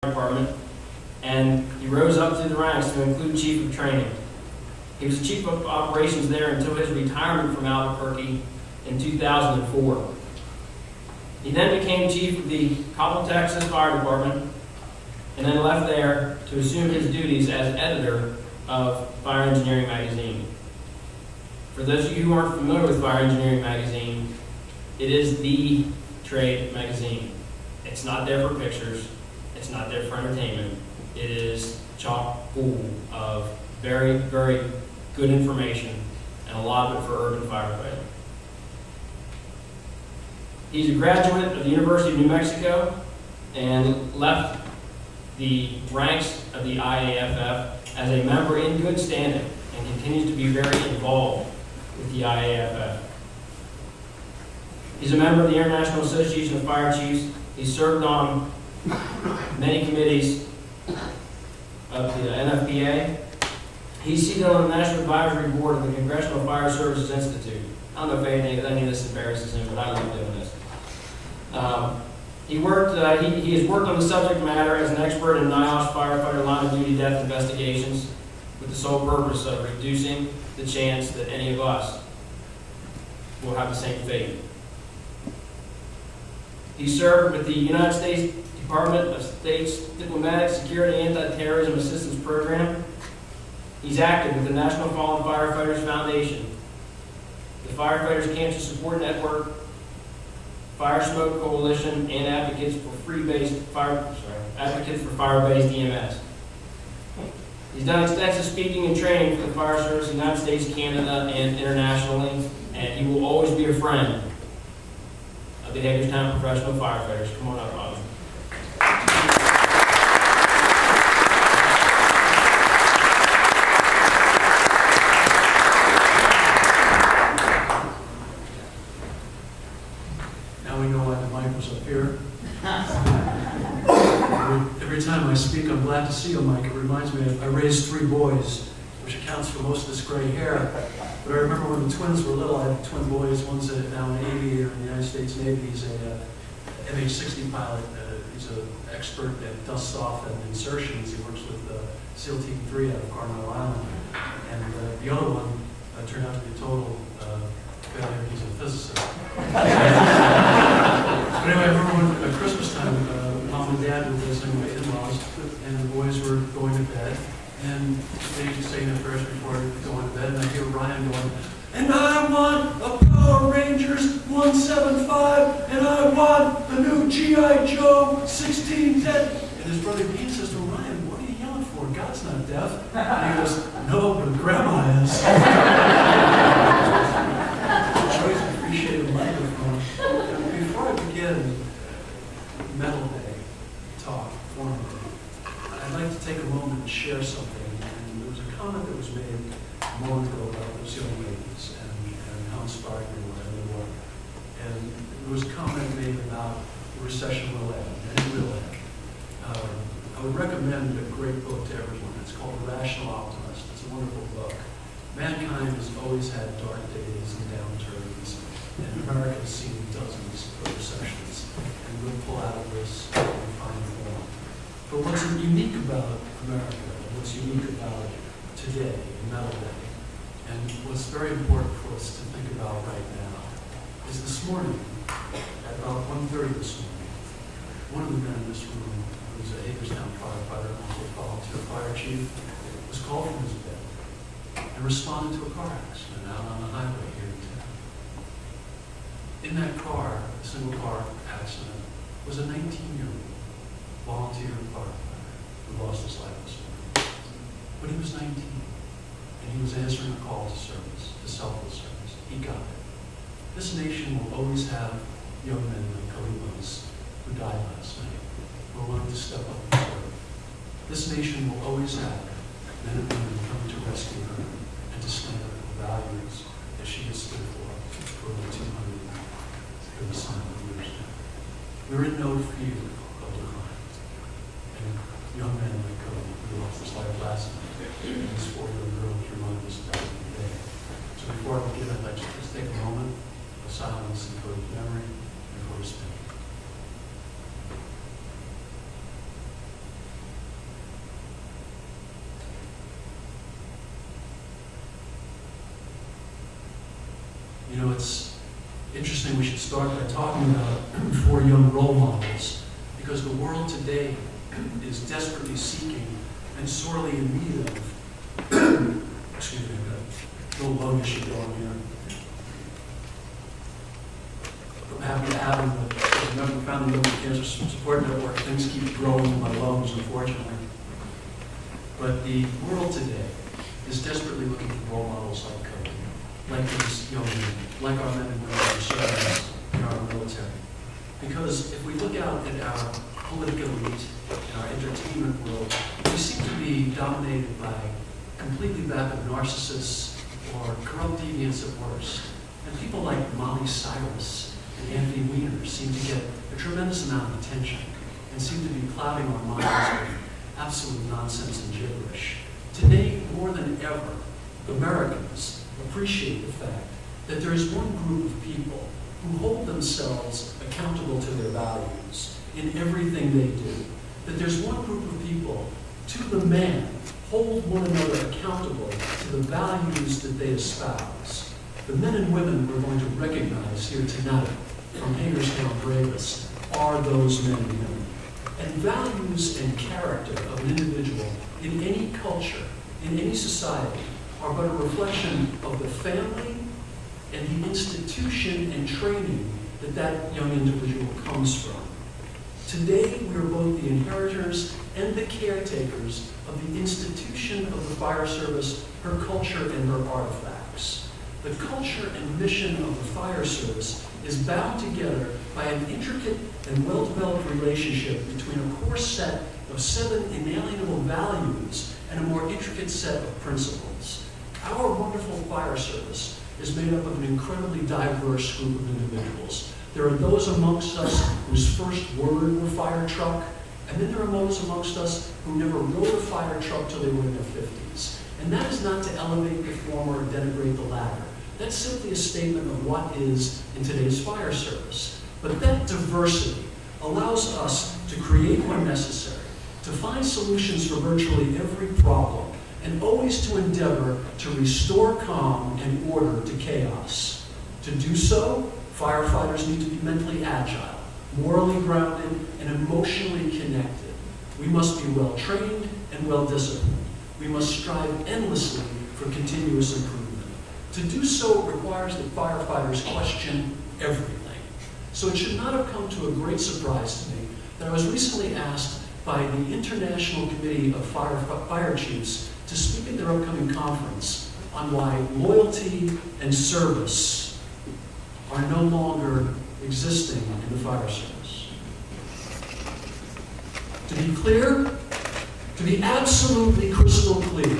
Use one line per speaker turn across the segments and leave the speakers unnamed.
department, and he rose up through the ranks to include chief of training. He was the chief of operations there until his retirement from Albuquerque in 2004. He then became chief of the Coppell, Texas Fire Department, and then left there to assume his duties as editor of Fire Engineering Magazine. For those of you who aren't familiar with Fire Engineering Magazine, it is the trade magazine. It's not there for pictures. It's not there for entertainment. It is chock full of very, very good information, and a lot of it for urban firefighting. He's a graduate of the University of New Mexico and left the ranks of the IAFF as a member in good standing and continues to be very involved with the IAFF. He's a member of the International Association of Fire Chiefs. He's served on many committees of the NFPA. He's seated on the National Advisory Board of the Congressional Fire Services Institute. I don't know if any of this embarrasses him, but I love doing this. He has worked on the subject matter as an expert in NIOSH firefighter line of duty death investigations with the sole purpose of reducing the chance that any of us will have the same fate. He served with the United States Department of State's Diplomatic Security Anti-Terrorism Assistance Program. He's active with the National Fallen Firefighters Foundation, the Firefighters Cancer Support Network, Fire Smoke Coalition, and Advocates for Fire-Based EMS. He's done extensive speaking and training for the Fire Service in the United States, Canada, and internationally, and he will always be a friend of the Hagerstown Professional Firefighters. Come on up, Bobby.
Now we know why the mic was up here. Every time I speak, I'm glad to see you, Mike. It reminds me I raised 3 boys, which accounts for most of this gray hair. But I remember when the twins were little, I had twin boys. One's now an aviator in the United States Navy. He's a MH-60 pilot. He's an expert at dust-off and insertions. He works with SEAL Team 3 out of Carmel Island. And the other one turned out to be a total failure. He's a physicist. But anyway, I remember when at Christmas time, Mom and Dad were visiting my in-laws, and the boys were going to bed. And they say their prayers before going to bed, and I hear Ryan going, "And I want a Power Rangers 175, and I want a new G.I. Joe 1610. And his brother Dean says to him, "Ryan, what are you yelling for? God's not deaf." And he goes, "No, but Grandma is." I always appreciate a microphone. Before I begin Metal Day talk formally, I'd like to take a moment and share something. And there was a comment that was made a moment ago about those young ladies and how inspired they were. And there was a comment made about the recession will end, and it will end. I would recommend a great book to everyone. It's called The Rational Optimist. It's a wonderful book. Mankind has always had dark days and downturns, and America has seen dozens of recessions. And we'll pull out of this and find form. But what's unique about America, what's unique about today, Metal Day, and what's very important for us to think about right now, is this morning, at about 1:30 this morning, one of the men in this room, who's a Hagerstown firefighter and also a volunteer fire chief, was called from his bed and responded to a car accident out on the highway here in town. In that car, a single car accident, was a 19-year-old volunteer firefighter who lost his life this morning. But he was 19, and he was answering a call to service, to selfless service. He got it. This nation will always have young men like Kalibos who died last night, who are willing to step up and serve. This nation will always have men and women coming to rescue her and to stand up for values that she has stood for over 200 years now. We're in no fear of decline. And young men like Kobe, who lost his life last night, and his 4-year-old girl was reminded us of that today. So before I begin, I'd like to just take a moment of silence and for his memory and for his spirit. should start by talking about 4 young role models, because the world today is desperately seeking and sorely in need of, excuse me, I've got a little lung issue going here. I'm happy to have him, but as a member of the Family Liver Cancer Support Network, things keep growing in my lungs, unfortunately. But the world today is desperately looking for role models like Cody, like these young men, like our men and women who serve in our military. Because if we look out at our political elite, in our entertainment world, we seem to be dominated by completely vapid narcissists or corrupt deviants at worst. And people like Molly Cyrus and Anthony Weiner seem to get a tremendous amount of attention and seem to be clouding our minds with absolute nonsense and gibberish. Today, more than ever, Americans appreciate the fact that there is one group of people who hold themselves accountable to their values in everything they do. That there's one group of people, to the man, hold one another accountable to the values that they espouse. The men and women we're going to recognize here tonight from Hagerstown Bravest are those men and women. And values and character of an individual in any culture, in any society, are but a reflection of the family and the institution and training that that young individual comes from. Today, we are both the inheritors and the caretakers of the institution of the fire service, her culture, and her artifacts. The culture and mission of the fire service is bound together by an intricate and well-developed relationship between a core set of 7 inalienable values and a more intricate set of principles. Our wonderful fire service is made up of an incredibly diverse group of individuals. There are those amongst us whose first word were fire truck, and then there are those amongst us who never rode a fire truck till they were in their 50s. And that is not to elevate the former or denigrate the latter. That's simply a statement of what is in today's fire service. But that diversity allows us to create when necessary, to find solutions for virtually every problem, and always to endeavor to restore calm and order to chaos. To do so, firefighters need to be mentally agile, morally grounded, and emotionally connected. We must be well-trained and well-disciplined. We must strive endlessly for continuous improvement. To do so requires that firefighters question everything. So it should not have come to a great surprise to me that I was recently asked by the International Committee of Fire Chiefs to speak at their upcoming conference on why loyalty and service are no longer existing in the fire service. To be clear, to be absolutely crystal clear,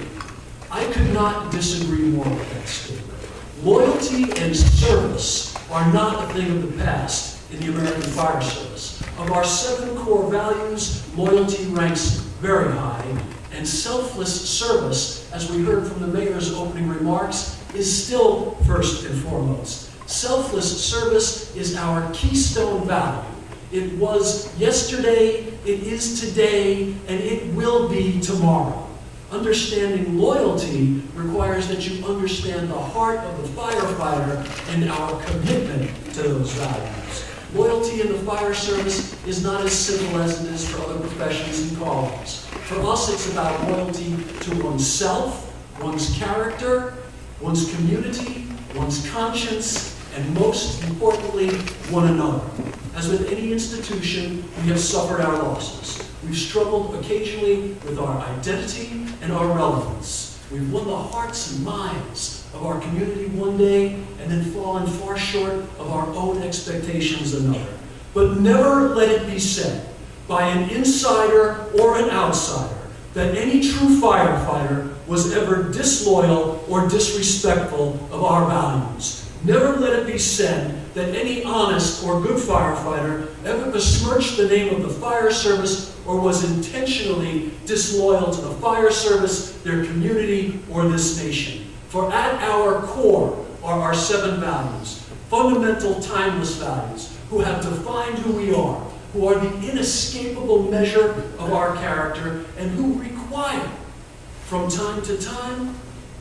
I could not disagree more with that statement. Loyalty and service are not a thing of the past in the American Fire Service. Of our 7 core values, loyalty ranks very high, and selfless service, as we heard from the mayor's opening remarks, is still first and foremost. Selfless service is our keystone value. It was yesterday, it is today, and it will be tomorrow. Understanding loyalty requires that you understand the heart of the firefighter and our commitment to those values. Loyalty in the fire service is not as simple as it is for other professions and callings. For us, it's about loyalty to oneself, one's character, one's community, one's conscience, and most importantly, one another. As with any institution, we have suffered our losses. We've struggled occasionally with our identity and our relevance. We've won the hearts and minds of our community one day and then fallen far short of our own expectations another. But never let it be said by an insider or an outsider that any true firefighter was ever disloyal or disrespectful of our values. Never let it be said that any honest or good firefighter ever besmirched the name of the fire service or was intentionally disloyal to the fire service, their community, or this nation. For at our core are our 7 values, fundamental, timeless values, who have defined who we are, who are the inescapable measure of our character, and who require, from time to time,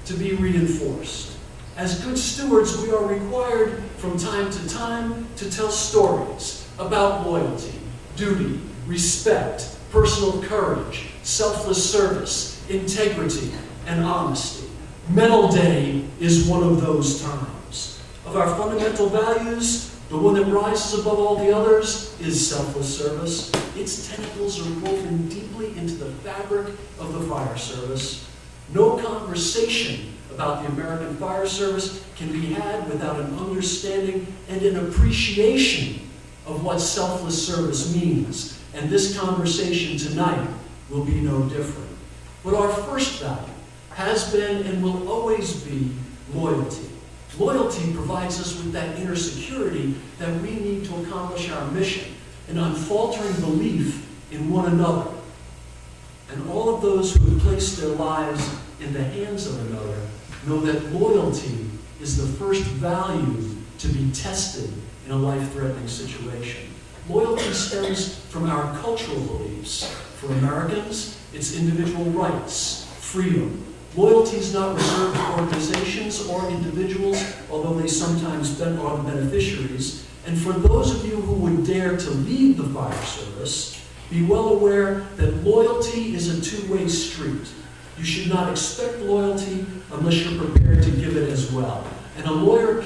to be reinforced. As good stewards, we are required from time to tell stories about loyalty, duty, respect, personal courage, selfless service, integrity, and honesty. Medal Day is one of those times. Of our fundamental values, the one that rises above all the others is selfless service. Its tentacles are woven deeply into the fabric of the fire service. No conversation about the American Fire Service can be had without an understanding and an appreciation of what selfless service means. And this conversation tonight will be no different. But our first value has been and will always be loyalty. Loyalty provides us with that inner security that we need to accomplish our mission, an unfaltering belief in one another. And all of those who have placed their lives in the hands of another know that loyalty is the first value to be tested in a life-threatening situation. Loyalty stems from our cultural beliefs. For Americans, it's individual rights, freedom. Loyalty is not reserved for organizations or individuals, although they sometimes are the beneficiaries. And for those of you who would dare to lead the fire service, be well aware that loyalty is a two-way street. You should not expect loyalty unless you're prepared to give it as well. And a leader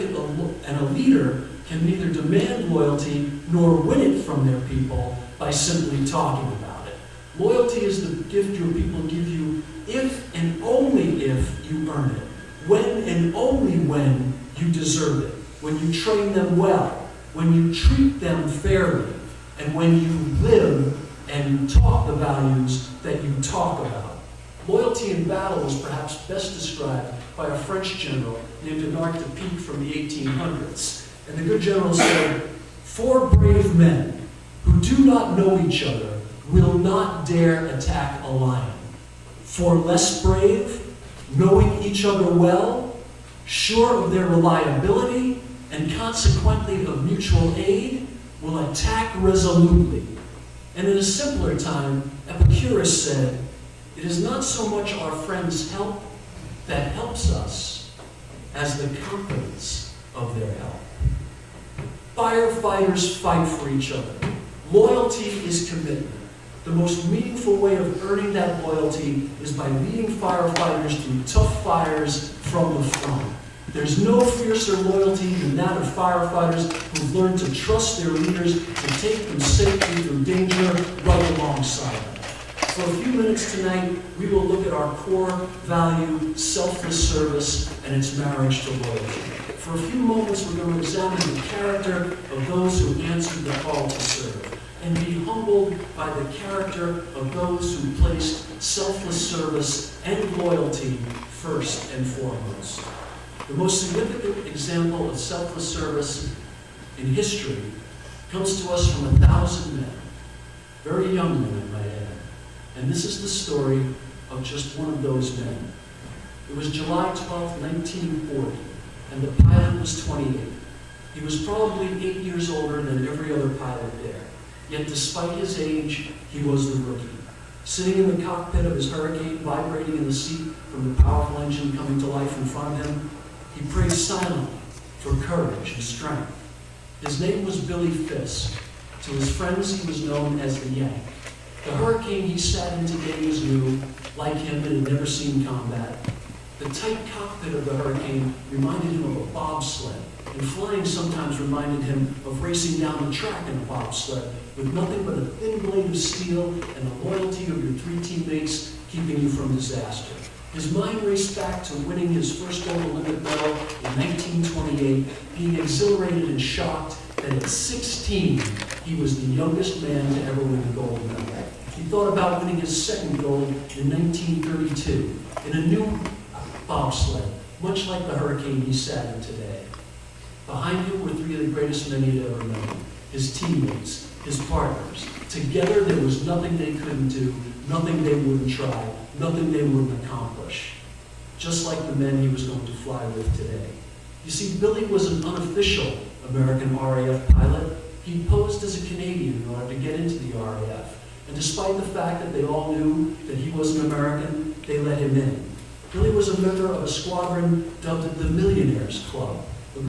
can neither demand loyalty nor win it from their people by simply talking about it. Loyalty is the gift your people give you if and only if you earn it, when and only when you deserve it, when you train them well, when you treat them fairly, and when you live and talk the values that you talk about. Loyalty in battle is perhaps best described by a French general named Bernard de Pique from the 1800s. And the good general said, 4 brave men who do not know each other will not dare attack a lion. 4 less brave, knowing each other well, sure of their reliability, and consequently of mutual aid, will attack resolutely. And in a simpler time, Epicurus said, it is not so much our friends' help that helps us as the confidence of their help. Firefighters fight for each other. Loyalty is commitment. The most meaningful way of earning that loyalty is by leading firefighters through tough fires from the front. There's no fiercer loyalty than that of firefighters who've learned to trust their leaders to take them safely through danger right alongside them. For a few minutes tonight, we will look at our core value, selfless service, and its marriage to loyalty. For a few moments, we're going to examine the character of those who answered the call to serve, and be humbled by the character of those who placed selfless service and loyalty first and foremost. The most significant example of selfless service in history comes to us from 1,000 men, very young men, I might add. And this is the story of just one of those men. It was July 12, 1940, and the pilot was 28. He was probably 8 years older than every other pilot there. Yet despite his age, he was the rookie. Sitting in the cockpit of his Hurricane, vibrating in the seat from the powerful engine coming to life in front of him, he prayed silently for courage and strength. His name was Billy Fisk. To his friends, he was known as the Yank. The Hurricane he sat in today was new. Like him, it had never seen combat. The tight cockpit of the Hurricane reminded him of a bobsled, and flying sometimes reminded him of racing down the track in a bobsled with nothing but a thin blade of steel and the loyalty of your 3 teammates keeping you from disaster. His mind raced back to winning his first gold Olympic medal in 1928, being exhilarated and shocked that at 16, he was the youngest man to ever win a gold medal. He thought about winning his second gold in 1932 in a new bobsled, much like the Hurricane he sat in today. Behind him were 3 of the greatest men he'd ever known, his teammates, his partners. Together, there was nothing they couldn't do, nothing they wouldn't try, nothing they wouldn't accomplish. Just like the men he was going to fly with today. You see, Billy was an unofficial American RAF pilot. He posed as a Canadian in order to get into the RAF. And despite the fact that they all knew that he was an American, they let him in. Billy was a member of a squadron dubbed the Millionaires Club.